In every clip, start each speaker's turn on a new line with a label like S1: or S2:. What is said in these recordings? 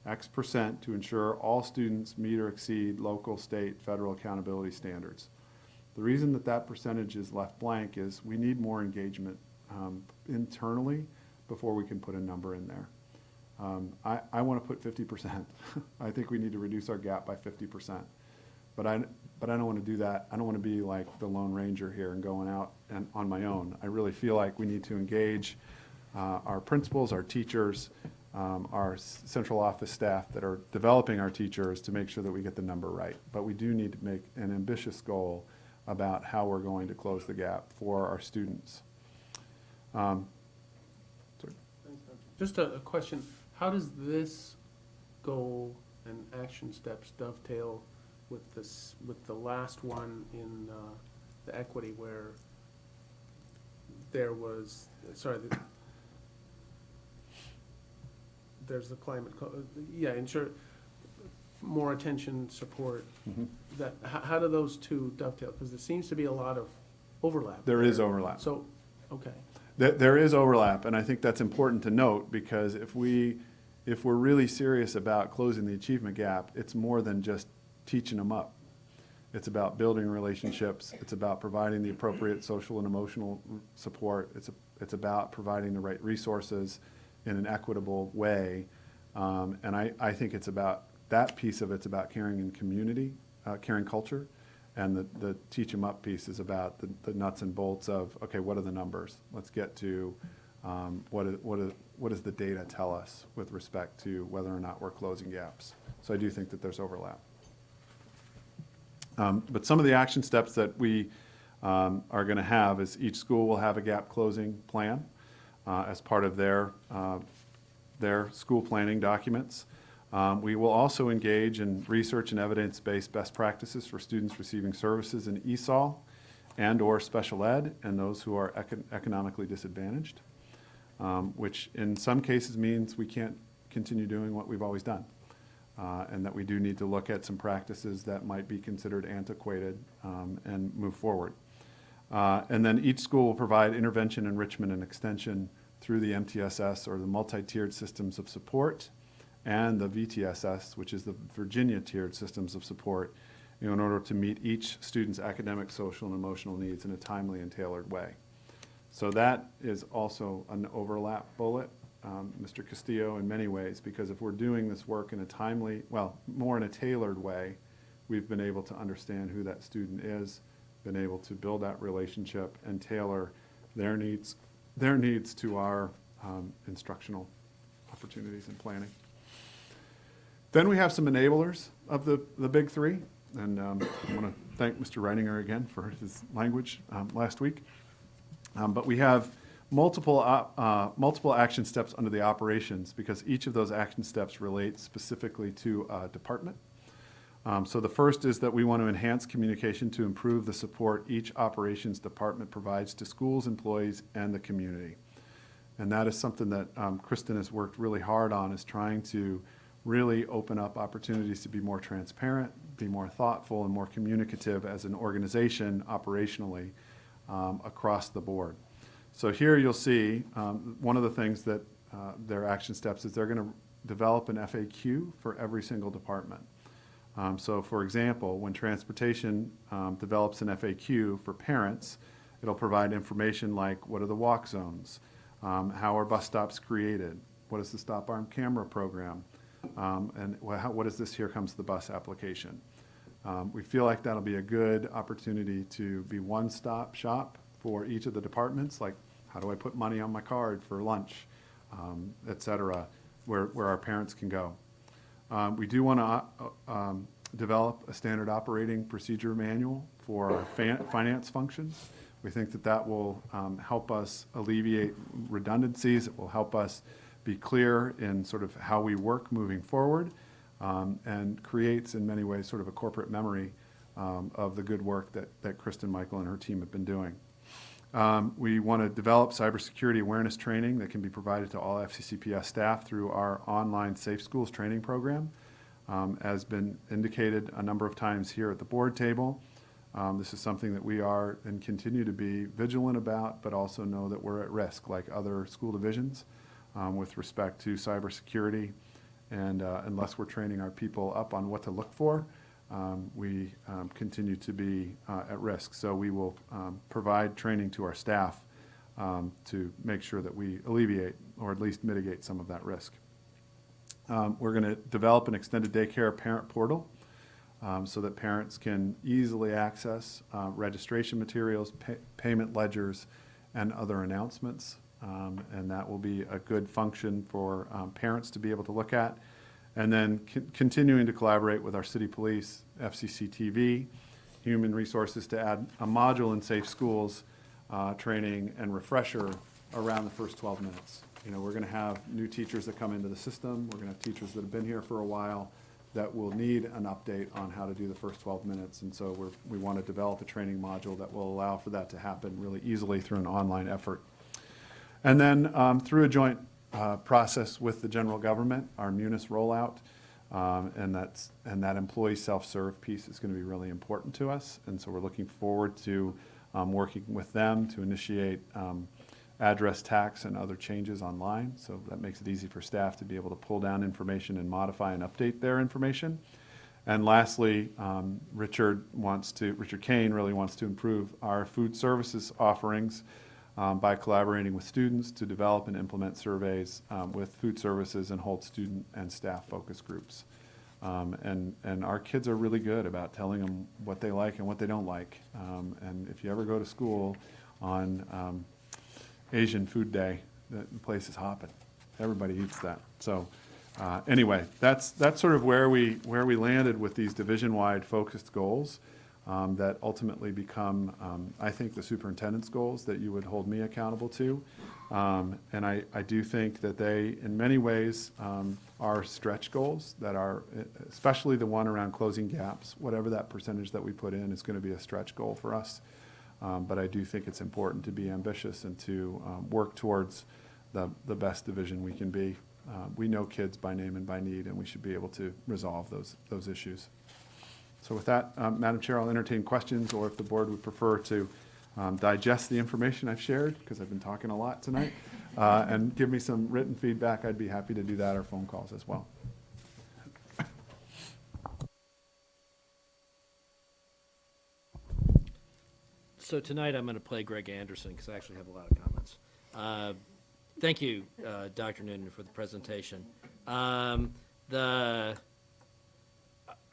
S1: X percent to ensure all students meet or exceed local, state, federal accountability standards. The reason that that percentage is left blank is we need more engagement internally before we can put a number in there. I want to put 50%. I think we need to reduce our gap by 50%. But I don't want to do that. I don't want to be like the Lone Ranger here and going out and on my own. I really feel like we need to engage our principals, our teachers, our central office staff that are developing our teachers to make sure that we get the number right. But we do need to make an ambitious goal about how we're going to close the gap for our students.
S2: Just a question, how does this goal and action steps dovetail with this, with the last one in the equity where there was, there's the climate, ensure more attention, support.
S1: Mm-hmm.
S2: That, how do those two dovetail? Because there seems to be a lot of overlap.
S1: There is overlap.
S2: So, okay.
S1: There is overlap, and I think that's important to note, because if we're really serious about closing the achievement gap, it's more than just teaching them up. It's about building relationships. It's about providing the appropriate social and emotional support. It's about providing the right resources in an equitable way. And I think it's about, that piece of it's about caring in community, caring culture. And the teach them up piece is about the nuts and bolts of, okay, what are the numbers? Let's get to what does the data tell us with respect to whether or not we're closing gaps. So I do think that there's overlap. But some of the action steps that we are going to have is each school will have a gap closing plan as part of their school planning documents. We will also engage in research and evidence-based best practices for students receiving services in ESOL and or special ed and those who are economically disadvantaged, which in some cases means we can't continue doing what we've always done. And that we do need to look at some practices that might be considered antiquated and move forward. And then each school will provide intervention, enrichment, and extension through the MTSS, or the multi-tiered systems of support, and the VTSS, which is the Virginia tiered systems of support, in order to meet each student's academic, social, and emotional needs in a timely and tailored way. So that is also an overlap bullet, Mr. Castillo, in many ways, because if we're doing this work in a timely, well, more in a tailored way, we've been able to understand who that student is, been able to build that relationship and tailor their needs to our instructional opportunities and planning. Then we have some enablers of the big three, and I want to thank Mr. Reininger again for his language last week. But we have multiple action steps under the operations, because each of those action steps relate specifically to a department. So the first is that we want to enhance communication to improve the support each operations department provides to schools, employees, and the community. And that is something that Kristen has worked really hard on, is trying to really open up opportunities to be more transparent, be more thoughtful, and more communicative as an organization operationally across the board. So here you'll see one of the things that their action steps is they're going to develop an FAQ for every single department. So for example, when transportation develops an FAQ for parents, it'll provide information like, what are the walk zones? How are bus stops created? What is the stop arm camera program? And what is this Here Comes the Bus application? We feel like that'll be a good opportunity to be one-stop shop for each of the departments, like how do I put money on my card for lunch, et cetera, where our parents can go. We do want to develop a standard operating procedure manual for our finance functions. We think that that will help us alleviate redundancies. It will help us be clear in sort of how we work moving forward, and creates in many ways sort of a corporate memory of the good work that Kristen Michael and her team have been doing. We want to develop cybersecurity awareness training that can be provided to all FCCPS staff through our online Safe Schools training program. As been indicated a number of times here at the board table, this is something that we are and continue to be vigilant about, but also know that we're at risk, like other school divisions, with respect to cybersecurity And unless we're training our people up on what to look for, we continue to be at risk. So we will provide training to our staff to make sure that we alleviate or at least mitigate some of that risk. We're going to develop an extended daycare parent portal so that parents can easily access registration materials, payment ledgers, and other announcements. And that will be a good function for parents to be able to look at. And then continuing to collaborate with our city police, FCC TV, Human Resources to add a module in Safe Schools training and refresher around the first 12 minutes. You know, we're going to have new teachers that come into the system. We're going to have teachers that have been here for a while that will need an update on how to do the first 12 minutes. And so we want to develop a training module that will allow for that to happen really easily through an online effort. And then through a joint process with the general government, our Munis rollout, and that employee self-serve piece is going to be really important to us. And so we're looking forward to working with them to initiate address tax and other changes online. So that makes it easy for staff to be able to pull down information and modify and update their information. And lastly, Richard Kane really wants to improve our food services offerings by collaborating with students to develop and implement surveys with food services and hold student and staff focus groups. And our kids are really good about telling them what they like and what they don't like. And if you ever go to school on Asian Food Day, the place is hopping. Everybody eats that. So anyway, that's sort of where we landed with these division-wide focused goals. That ultimately become, I think, the superintendent's goals that you would hold me accountable to. And I do think that they, in many ways, are stretch goals that are, especially the one around closing gaps, whatever that percentage that we put in is going to be a stretch goal for us. But I do think it's important to be ambitious and to work towards the best division we can be. We know kids by name and by need, and we should be able to resolve those issues. So with that, Madam Chair, I'll entertain questions, or if the board would prefer to digest the information I've shared, because I've been talking a lot tonight, and give me some written feedback, I'd be happy to do that, or phone calls as well.
S3: So tonight I'm going to play Greg Anderson because I actually have a lot of comments. Thank you, Dr. Noonan, for the presentation.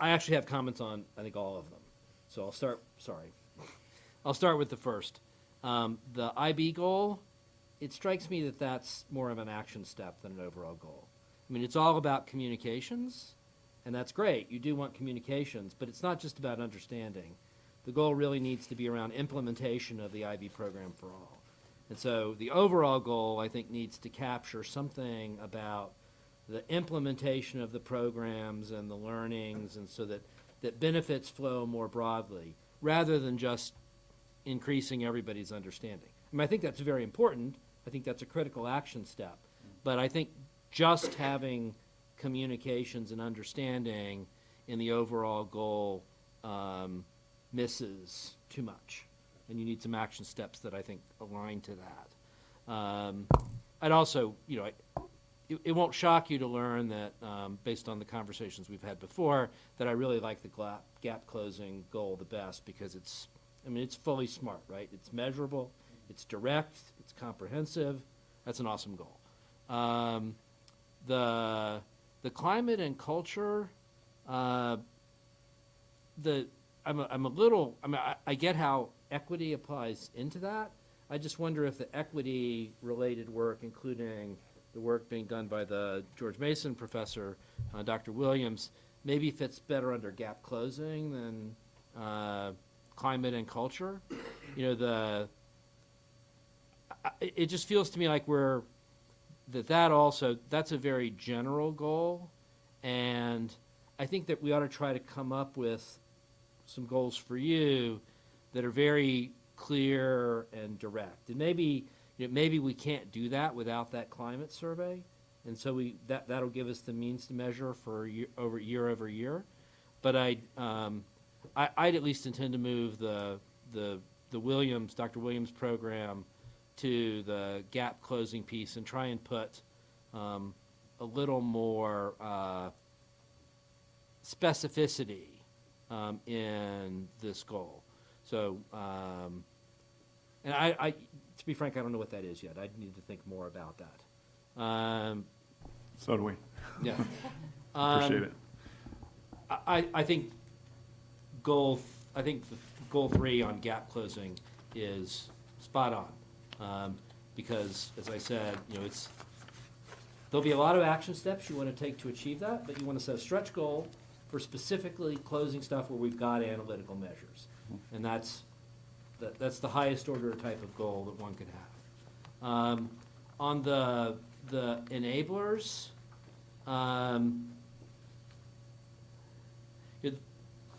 S3: I actually have comments on, I think, all of them. So I'll start with the first. The IB goal, it strikes me that that's more of an action step than an overall goal. I mean, it's all about communications, and that's great. You do want communications, but it's not just about understanding. The goal really needs to be around implementation of the IB program for all. And so the overall goal, I think, needs to capture something about the implementation of the programs and the learnings, and so that benefits flow more broadly, rather than just increasing everybody's understanding. I mean, I think that's very important. I think that's a critical action step. But I think just having communications and understanding in the overall goal misses too much. And you need some action steps that I think align to that. I'd also, it won't shock you to learn that, based on the conversations we've had before, that I really like the gap closing goal the best, because it's fully smart, right? It's measurable, it's direct, it's comprehensive. That's an awesome goal. The climate and culture, I get how equity applies into that. I just wonder if the equity-related work, including the work being done by the George Mason professor, Dr. Williams, maybe fits better under gap closing than climate and culture. It just feels to me like that's a very general goal, and I think that we ought to try to come up with some goals for you that are very clear and direct. And maybe we can't do that without that climate survey, and so that'll give us the means to measure for year over year. But I'd at least intend to move the Dr. Williams program to the gap closing piece and try and put a little more specificity in this goal. So, and to be frank, I don't know what that is yet. I need to think more about that.
S1: So do we.
S3: Yeah.
S1: Appreciate it.
S3: I think the goal 3 on gap closing is spot on. Because, as I said, there'll be a lot of action steps you want to take to achieve that, but you want to set a stretch goal for specifically closing stuff where we've got analytical measures. And that's the highest order type of goal that one could have. On the enablers,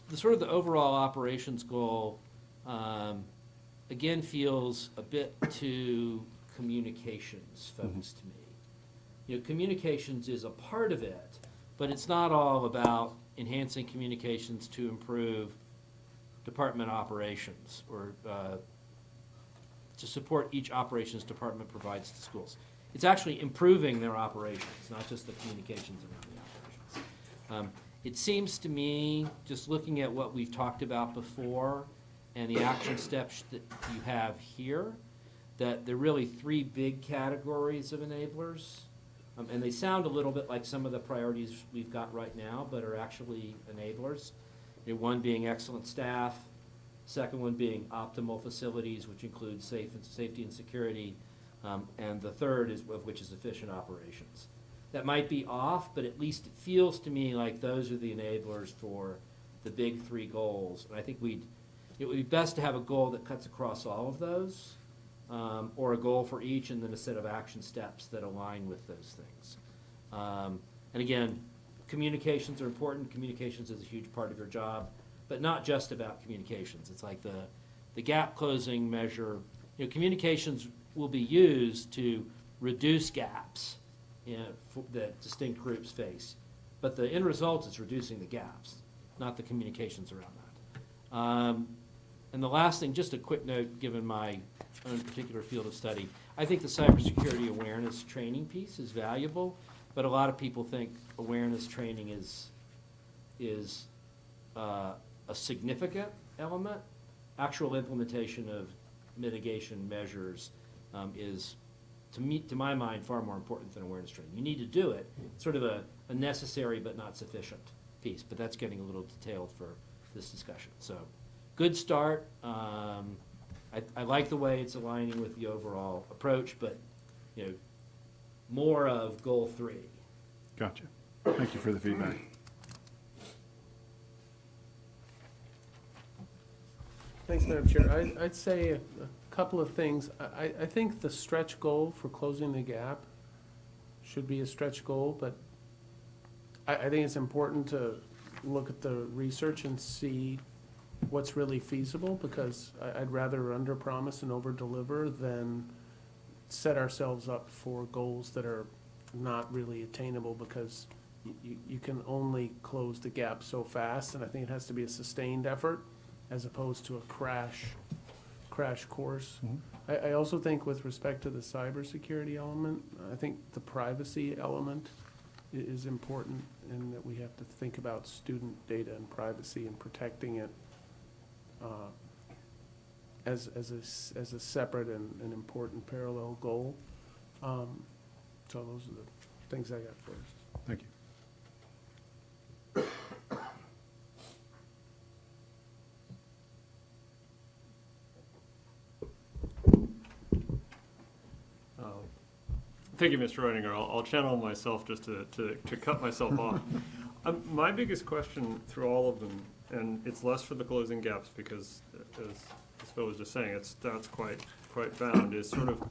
S3: the sort of the overall operations goal, again, feels a bit too communications focused to me. Communications is a part of it, but it's not all about enhancing communications to improve department operations or to support each operations department provides to schools. It's actually improving their operations, not just the communications around the operations. It seems to me, just looking at what we've talked about before and the action steps that you have here, that there are really 3 big categories of enablers. And they sound a little bit like some of the priorities we've got right now, but are actually enablers. One being excellent staff, second one being optimal facilities, which includes safety and security, and the third which is efficient operations. That might be off, but at least it feels to me like those are the enablers for the big 3 goals. And I think it would be best to have a goal that cuts across all of those, or a goal for each, and then a set of action steps that align with those things. And again, communications are important. Communications is a huge part of your job, but not just about communications. It's like the gap closing measure. Communications will be used to reduce gaps that distinct groups face, but the end result is reducing the gaps, not the communications around that. And the last thing, just a quick note, given my own particular field of study, I think the cybersecurity awareness training piece is valuable, but a lot of people think awareness training is a significant element. Actual implementation of mitigation measures is, to my mind, far more important than awareness training. You need to do it, it's sort of a necessary but not sufficient piece, but that's getting a little detailed for this discussion. So, good start. I like the way it's aligning with the overall approach, but more of goal 3.
S1: Gotcha. Thank you for the feedback.
S2: Thanks, Madam Chair. I'd say a couple of things. I think the stretch goal for closing the gap should be a stretch goal, but I think it's important to look at the research and see what's really feasible, because I'd rather under-promise and over-deliver than set ourselves up for goals that are not really attainable, because you can only close the gap so fast, and I think it has to be a sustained effort as opposed to a crash course. I also think with respect to the cybersecurity element, I think the privacy element is important, and that we have to think about student data and privacy and protecting it as a separate and important parallel goal. So those are the things I got first.
S1: Thank you.
S4: Thank you, Mr. Reininger. I'll channel myself just to cut myself off. My biggest question through all of them, and it's less for the closing gaps because, as Phil was just saying, that's quite bound, is sort of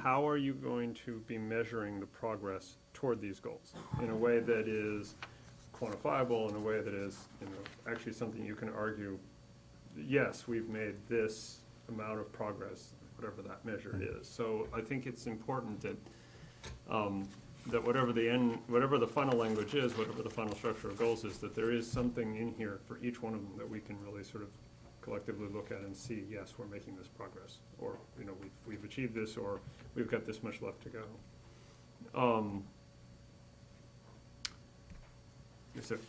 S4: how are you going to be measuring the progress toward these goals in a way that is quantifiable, in a way that is actually something you can argue, yes, we've made this amount of progress, whatever that measure is. So I think it's important that that whatever the final language is, whatever the final structure of goals is, that there is something in here for each one of them that we can really sort of collectively look at and see, yes, we're making this progress, or we've achieved this, or we've got this much left to go. Is it